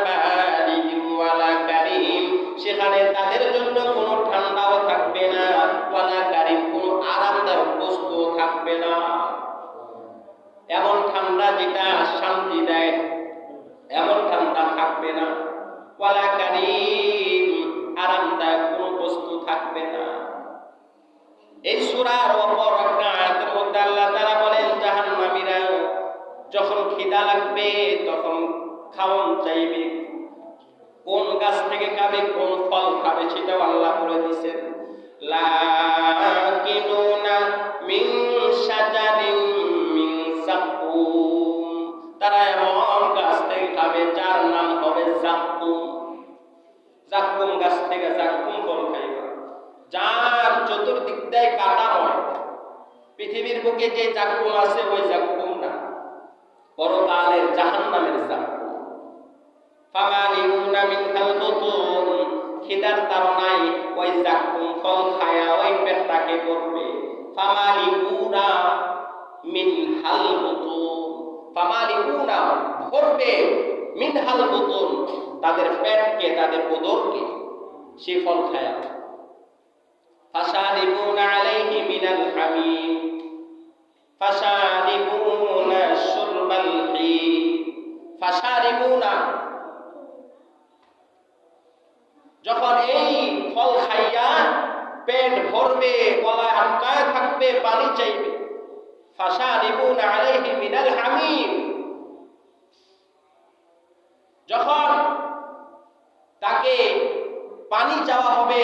বারিদিন ওয়ালা কারীম, সেখানে তাদের জন্য কোনো ঠান্ডাও থাকবে না, ওয়ালা কারীম, কোনো আরামদায়ক বস্তুও থাকবে না। এমন ঠান্ডা যেটা শান্তি দেয়, এমন ঠান্ডা থাকবে না। ওয়ালা কারীম, আরামদায়ক কোনো বস্তু থাকবে না। এই সূরার অপর একটা আয়াতের মধ্যে আল্লাহ তাআলা বলেন, জাহান্নামীরা যখন খিদা লাগবে তখন খাওন চাইবে, কোন গাছ থেকে খাবে, কোন ফল খাবে সেটাও আল্লাহ বলে দিয়েছেন। লাকিনুনা মিন শাজারিন মিন যাকুম, তারা এমন গাছ থেকে খাবে যার নাম হবে যাকুম। যাকুম গাছ থেকে যাকুম ফল খাইবে, যার চতুর্দিক দিয়ে কাটা হয়। পৃথিবীর বুকে যে যাকুম আছে ওই যাকুম না, পরকালের জাহান্নামের যাকুম। ফামালিউনা মিনহাল বুতুন, খিদার তাড়নায় ওই যাকুম ফল খায়া ওই পেটটাকে ভরবে। ফামালিউনা মিনহাল বুতুন, ফামালিউনা ভরবে, মিনহাল বুতুন তাদের পেটকে, তাদের উদরকে, সে ফল খায়া। ফাশারিবুনা আলাইহি মিনাল হামিম, ফাশারিবুনা শুরবাল হিম, ফাশারিবুনা, যখন এই ফল খাইয়া পেট ভরবে, গলায় আটকায় থাকবে, পানি চাইবে। ফাশারিবুনা আলাইহি মিনাল হামিম, যখন তাকে পানি চাওয়া হবে,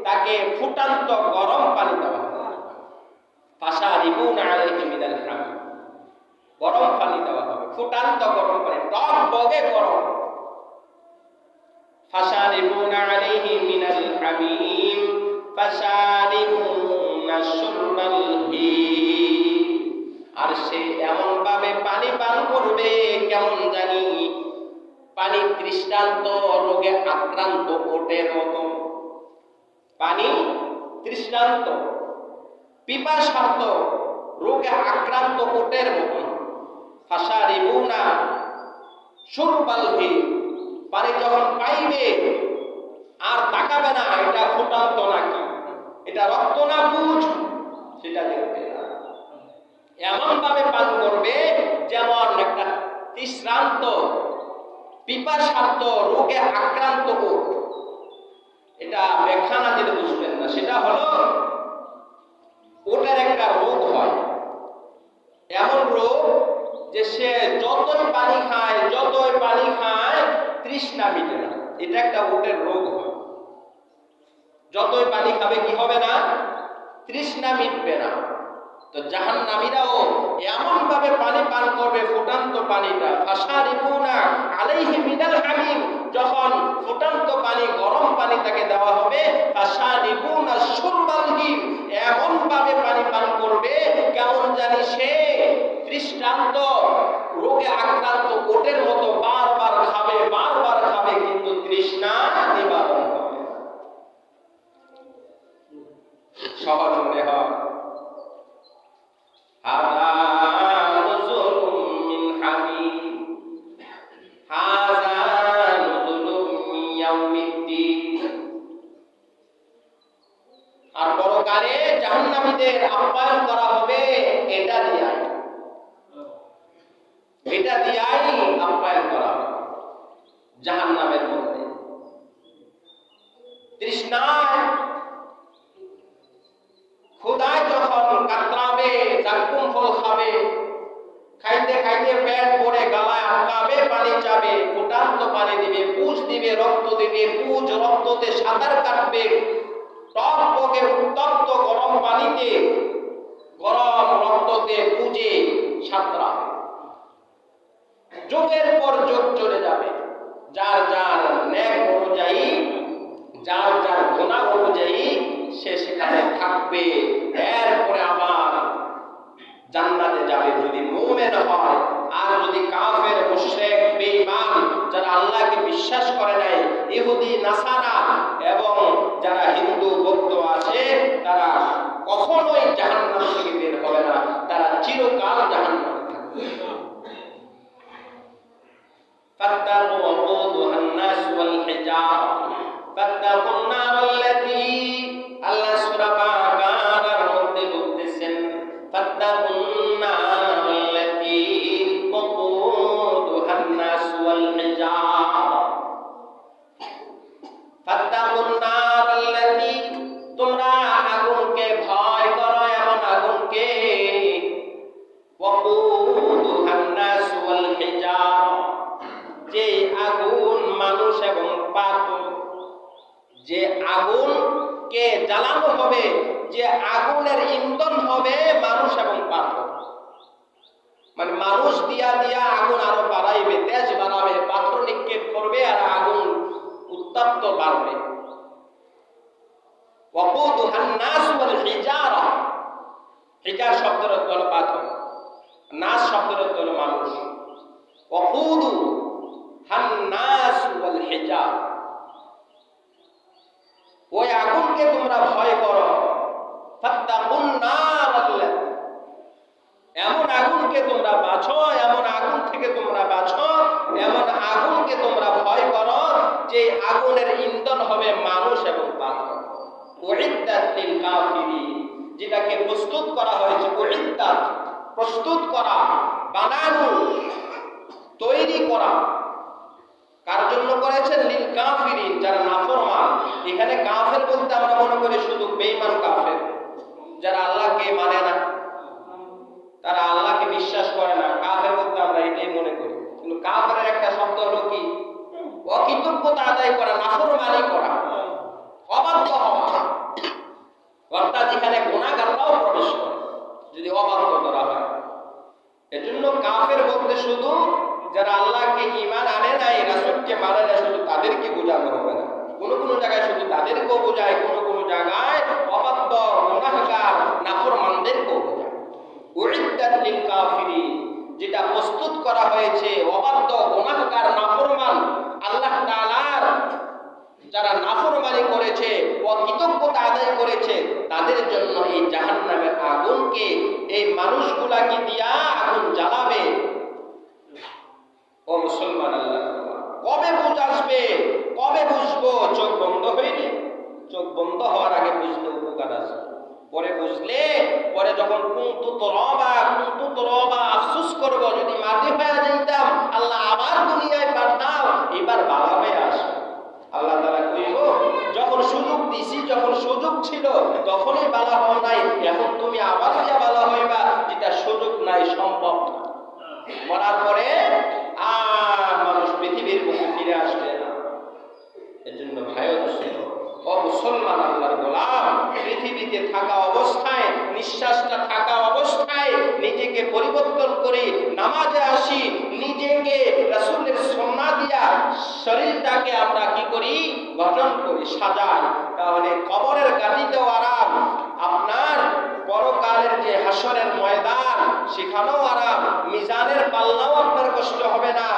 তাকে ফুটান্ত গরম পানি দেওয়া হবে। ফাশারিবুনা আলাইহি মিনাল হামিম, গরম পানি দেওয়া হবে, ফুটান্ত গরম পানি, টক বগে গরম। ফাশারিবুনা আলাইহি মিনাল হামিম, ফাশারিবুনা শুরবাল হিম, আর সে এমন ভাবে পানি পান করবে কেমন জানি পানি তৃষ্ণান্ত রোগে আক্রান্ত ওটের মতো। পানি তৃষ্ণান্ত পিপাসার্ত রোগে আক্রান্ত ওটের মতো। ফাশারিবুনা শুরবাল হিম, পানি যখন পাইবে আর তাকাবে না এটা ফুটান্ত নাকি, এটা রক্ত না পুজ, সেটা দেখবে না। এমন ভাবে পান করবে যেমন একটা তৃষ্ণান্ত পিপাসার্ত রোগে আক্রান্ত ওট। এটা ব্যাখ্যা না দিলে বুঝবেন না। সেটা হলো ওটার একটা রোগ হয়, এমন রোগ যে সে যতই পানি খায় তৃষ্ণা মিটে না। এটা একটা উটের রোগ হয়, যতই পানি খাবে কি হবে না? তৃষ্ণা মিটবে না। তো জাহান্নামীরাও এমন ভাবে পানি পান করবে, ফুটান্ত পানিটা, ফাশারিবুনা আলাইহি মিনাল হামিম, যখন ফুটান্ত পানি, গরম পানি তাকে দেওয়া হবে, ফাশারিবুনা শুরবাল হিম, এমন ভাবে পানি পান করবে কেমন জানি সে তৃষ্ণান্ত, রোগে আক্রান্ত ওটের মতো বারবার খাবে, কিন্তু তৃষ্ণা নিবারণ হবে। সবার মনে হয় আর পরকালে জাহান্নামীদের আপ্যায়ন করা হবে এটা দিয়াই আপ্যায়ন করা হবে জাহান্নামের মধ্যে। তৃষ্ণায় ক্ষুধায় যখন কাতরাবে, জাক্কুম ফল খাবে, খাইতে পেট ভরে গলায় আটকাবে, পানি চাবে, ফুটান্ত পানি দিবে, পুজ দিবে, রক্ত দিবে, পুজ রক্ততে সাঁতার কাটবে, টক বকে উত্তপ্ত গরম পানিতে, গরম রক্ততে পুজে সাঁতরাবে। যুগের পর যুগ চলে যাবে, যার যার ন্যাক অনুযায়ী, যার যার গুনাহ অনুযায়ী সে সেখানে থাকবে। এরপরে আবার জান্নাতে যাবে যদি মুমিন হয়। আর যদি কাফের, মুশরিক, বেঈমান, যারা আল্লাহকে বিশ্বাস করে নাই, ইহুদি, নাসারা এবং যারা হিন্দু, বৌদ্ধ আছে, তারা কখনোই জাহান্নাম থেকে বের হবে না, তারা চিরকাল জাহান্নামে থাকবে। ফাত্তাকু ওয়াকুদুহান নাস ওয়াল হিজার, ফাত্তাকুন নারাল্লাতী, আল্লাহ সূরা বাকারার মধ্যে বলতেছেন ফাত্তাকুন নারাল্লাতী ওয়াকুদুহান নাস ওয়াল হিজার, ফাত্তাকুন নারাল্লাতী, তোমরা আগুনকে ভয় করো, এমন আগুনকে, ওয়াকুদুহান নাস ওয়াল হিজার, যে আগুন মানুষ এবং পাথর, যে আগুনকে জ্বালানো হবে, যে আগুনের ইন্ধন হবে মানুষ এবং পাথর। মানে মানুষ দিয়া আগুন আরো বাড়াইবে, তেজ বাড়াবে, পাথর নিক্ষেপ করবে আর আগুন উত্তপ্ত বাড়বে। ওয়াকুদুহান নাস ওয়াল হিজারা, হিজার শব্দের অর্থ হলো পাথর, নাস শব্দের অর্থ হলো মানুষ। ওয়াকুদুহান নাস ওয়াল হিজার, ওই আগুনকে তোমরা ভয় করো। ফাত্তাকুন নারাল্লাতী, এমন আগুনকে তোমরা বাছো, এমন আগুন থেকে তোমরা বাছো, এমন আগুনকে তোমরা ভয় করো যে আগুনের ইন্ধন হবে মানুষ এবং পাথর। উইদ্দাত লিল কাফিরিন, যেটাকে প্রস্তুত করা হয়েছে, উইদ্দাত প্রস্তুত করা, বানানো, তৈরি করা। কার জন্য করেছেন? লিল কাফিরিন, যারা নাফরমান। এখানে কাফের বলতে আমরা মনে করি শুধু বেঈমান কাফের, যারা আল্লাহকে মানে না, তারা আল্লাহকে বিশ্বাস করে না, কাফের বলতে আমরা এটাই মনে করি। কিন্তু কাফের একটা শব্দ হলো কি? অকৃতজ্ঞতা আদায় করা, নাফরমানি করা, অবাধ্য হওয়া। অর্থাৎ যেখানে গুনাহগাররাও প্রবেশ করে যদি অবাধ্য করা হয়। এজন্য কাফের বলতে শুধু যারা আল্লাহকে ঈমান আনে নাই, রাসূলকে মানে না, শুধু তাদেরকে বোঝানো হবে না। কোন কোন জায়গায় শুধু তাদেরকেও বোঝায়, কোন কোন জায়গায় অবাধ্য, গুনাহগার, নাফরমানদেরকেও বোঝায়। উইদ্দাত লিল কাফিরিন, যেটা প্রস্তুত করা হয়েছে অবাধ্য, গুনাহগার, নাফরমান, আল্লাহ তাআলার যারা নাফরমানি করেছে, অকৃতজ্ঞতা আদায় করেছে, তাদের জন্য এই জাহান্নামের আগুনকে, এই মানুষগুলাকে দিয়া আগুন জ্বালাবে। ও মুসলমান, আল্লাহ কবে বুঝ আসবে, কবে বুঝবো? চোখ বন্ধ হয়নি, চোখ বন্ধ হওয়ার আগে বুঝলে উপকার আছে, পরে বুঝলে, পরে যখন কুনতু তুরাবা আফসোস করব, যদি মাটি হয়ে যাইতাম, আল্লাহ আবার দুনিয়ায় পাঠাও, এবার বালা হয়ে আসবে। আল্লাহ তাআলা কইব, যখন সুযোগ দিছি, যখন সুযোগ ছিল তখনই বালা হও নাই, এখন তুমি আবার যা বালা হইবা, যেটা সুযোগ নাই, মরার পরে আর মানুষ পৃথিবীর বুকে ফিরে আসবে না। এজন্য ভাই ও মুসলমান, আল্লাহর গোলাম, পৃথিবীতে থাকা অবস্থায়, নিঃশ্বাসটা থাকা অবস্থায় নিজেকে পরিবর্তন করে নামাজে আসি, নিজেকে রাসূলের সুন্নাহ দিয়া শরীরটাকে আমরা কি করি, গঠন করি, সাজাই, তাহলে কবরের গাদিতেও আরাম, আপনার পরকালের যে হাসরের ময়দান সেখানেও আরাম, মিজানের পাল্লাও আপনার কষ্ট হবে না,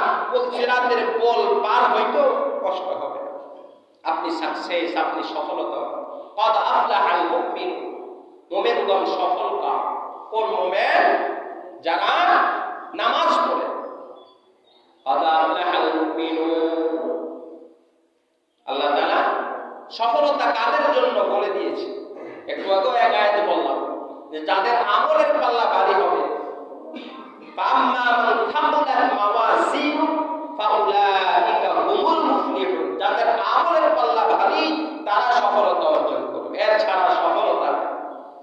সিরাতের পোল পার হইতেও কষ্ট হবে না, আপনি সাকসেস, আপনি সফলতা। কদ আফলাহাল মুমিনুন, মুমিনগণ সফল কাম। কোন মুমিন? যারা নামাজ পড়ে। কদ আফলাহাল মুমিনুন, আল্লাহ তাআলা সফলতা কাদের জন্য বলে দিয়েছে। একটু আগেও এক আয়াতে বললাম যে যাদের আমলের পাল্লা ভারী হবে, ফাম্মা মান থাকুলাত মাওয়াজিনু ফাউলাইকা হুমুল মুফলিহুন, যাদের আমলের পাল্লা ভারী তারা সফলতা অর্জন করবে, এর ছাড়া সফলতা।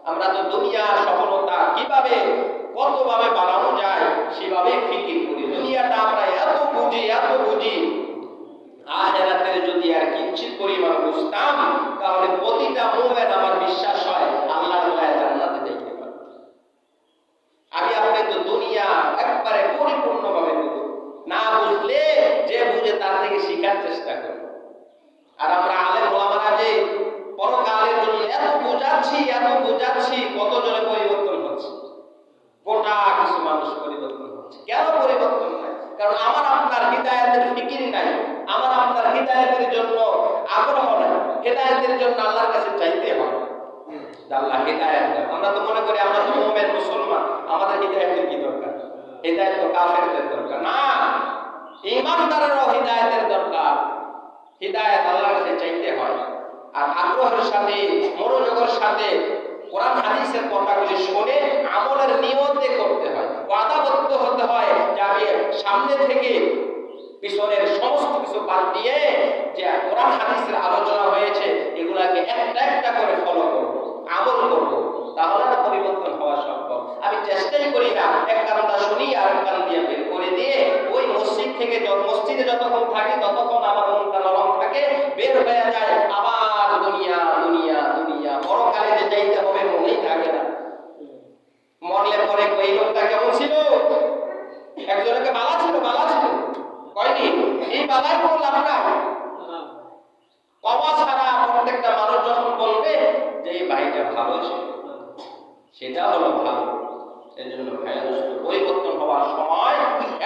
আমরা তো দুনিয়ার সফলতা কিভাবে কতভাবে বাড়ানো যায় সেভাবে ফিকির করি। দুনিয়াটা আমরা এত বুঝি, আখিরাতের যদি আর কিঞ্চিত পরিমাণ বুঝতাম তাহলে প্রতিটা মুমিন আমার বিশ্বাস হয় আল্লাহর দয়ায় জান্নাতে যাইতে পারবে। আমি আপনি তো দুনিয়া একবারে পরিপূর্ণভাবে বুঝি না, বুঝলে যে বুঝে তার থেকে শেখার চেষ্টা করি। আর আমরা আলেম ওলামারা যে পরকালের জন্য এত বোঝাচ্ছি, কতজনে পরিবর্তন হচ্ছে, গোটা কিছু মানুষ পরিবর্তন হচ্ছে। কেন পরিবর্তন হয়? কারণ আমার আপনার হিদায়াতের ফিকির নাই, আমার আপনার হিদায়াতের জন্য আগ্রহ নাই, হিদায়াতের জন্য আল্লাহর কাছে চাইতে হয়, আল্লাহ হিদায়াত দেন। আমরা তো মনে করি আমরা তো মুমিন মুসলমান, আমাদের হিদায়াতের কি দরকার? হিদায়াত তো কাফেরদের দরকার না, ঈমানদারেরও হিদায়াতের দরকার। হিদায়াত আল্লাহর কাছে চাইতে হয়, আর আগ্রহের সাথে, মনোযোগের সাথে কোরআন হাদিসের কথাগুলি শুনে আমলের নিয়তে করতে হয়, ওয়াদাবদ্ধ হতে হয় যে আমি সামনে থেকে পিছনের সমস্ত কিছু বাদ দিয়ে যে কোরআন হাদিসের আলোচনা হয়েছে এগুলাকে একটা একটা করে ফলো করব, আমল করব, তাহলে না পরিবর্তন হওয়া সম্ভব। আমি চেষ্টাই করি না, এক কানটা শুনি আর এক কান দিয়ে বের করে দিয়ে ওই মসজিদে যতক্ষণ থাকি ততক্ষণ আমার মনটা নরম থাকে, বের হয়ে যায় আবার দুনিয়া, পরকালে যে যাইতে হবে মনেই থাকে না। মরলে পরে এই লোকটা কেমন ছিল, একজনকে বালা ছিল কয়নি, এই বালাই বল আপনার কমা ছাড়া প্রত্যেকটা মানুষ যখন বলবে যে এই ভাইটা ভালো ছিল, সেটা হলো ভালো। এর জন্য ভাইয়া পরিবর্তন হওয়ার সময়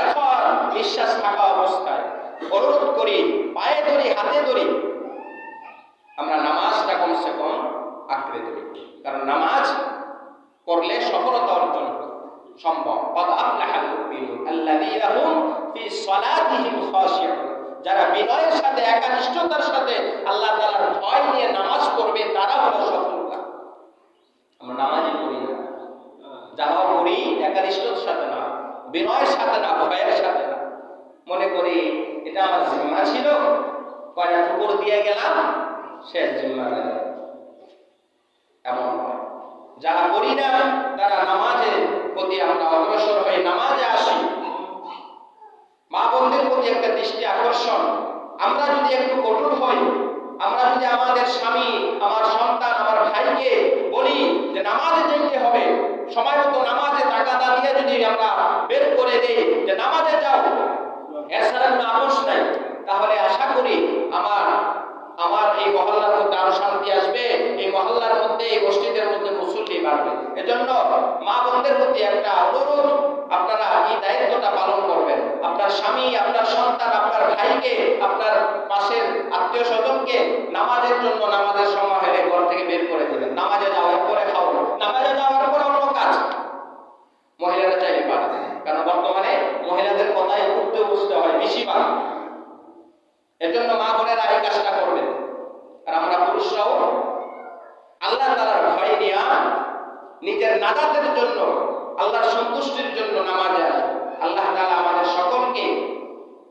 এখন বিশ্বাস থাকা অবস্থায় অনুরোধ করি, পায়ে ধরি, হাতে ধরি, আমরা নামাজটা কমসে কম আঁকড়ে ধরি, কারণ নামাজ পড়লে সফলতা অর্জন সম্ভব। কদ আফলাহাল মুমিনুন আল্লাযীনা হুম ফি সালাতিহিম খাশিউন, যারা বিনয়ের সাথে, একনিষ্ঠতার সাথে আল্লাহ তাআলার ভয় নিয়ে নামাজ পড়বে তারা হলো সফলতা। আমরা নামাজই পড়ি না, যারাও পড়ি একনিষ্ঠতার সাথে না, বিনয়ের সাথে না, ভয়ের সাথে না, মনে করি এটা আমার জিম্মা ছিল, কয়টা ঠুকুর দিয়ে গেলাম, শেষ জিম্মা গেল, এমন হয়। যারা করি না তারা নামাজের প্রতি আমরা অগ্রসর হয়ে নামাজে আসি। মা বোনদের প্রতি একটা দৃষ্টি আকর্ষণ, আমরা যদি একটু কঠোর হই, আমরা যদি আমাদের স্বামী, আমার সন্তান, আমার ভাইকে বলি যে নামাজে যেতে হবে, সময় মতো নামাজে তাগাদা দিয়ে যদি আমরা বের করে দেই যে নামাজে যাও, এর ছাড়া কোনো আপোষ নাই, তাহলে আশা করি আমার এই মহল্লার মধ্যে আরো শান্তি আসবে, এই মহল্লার মধ্যে, এই মসজিদের মধ্যে মুসল্লি বাড়বে। এজন্য মা বোনদের প্রতি একটা অনুরোধ, আপনারা এই দায়িত্বটা পালন করবেন। আপনার স্বামী, আপনার সন্তান, আপনার ভাইকে, আপনার পাশের আত্মীয় স্বজনকে নামাজের জন্য নামাজের সময় হলে ঘর থেকে বের করে দেবেন। নামাজে যাওয়ার পরে খাও, নামাজে যাওয়ার পরে অন্য কাজ মহিলারা চাইলে পারে, কারণ বর্তমানে মহিলাদের কথাই উঠতে বসতে হয় বেশিরভাগ। এজন্য মা বোনেরা এই কাজটা করবেন। আর আমরা পুরুষরাও আল্লাহ তাআলার ভয় নিয়ে নিজের নাজাতের জন্য, আল্লাহর সন্তুষ্টির জন্য নামাজে আসবো। আল্লাহ তাআলা আমাদের সকলকে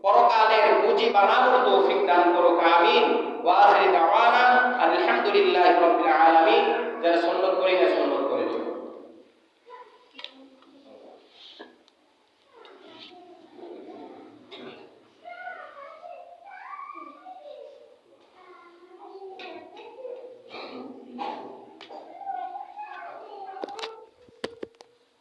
পরকালের পুঁজি বানানোর তৌফিক দান করুক, আমিন। ওয়া আখিরু দাওয়ানা আলহামদুলিল্লাহি রাব্বিল আলামিন। যারা সুন্নাত করি না সুন্নাত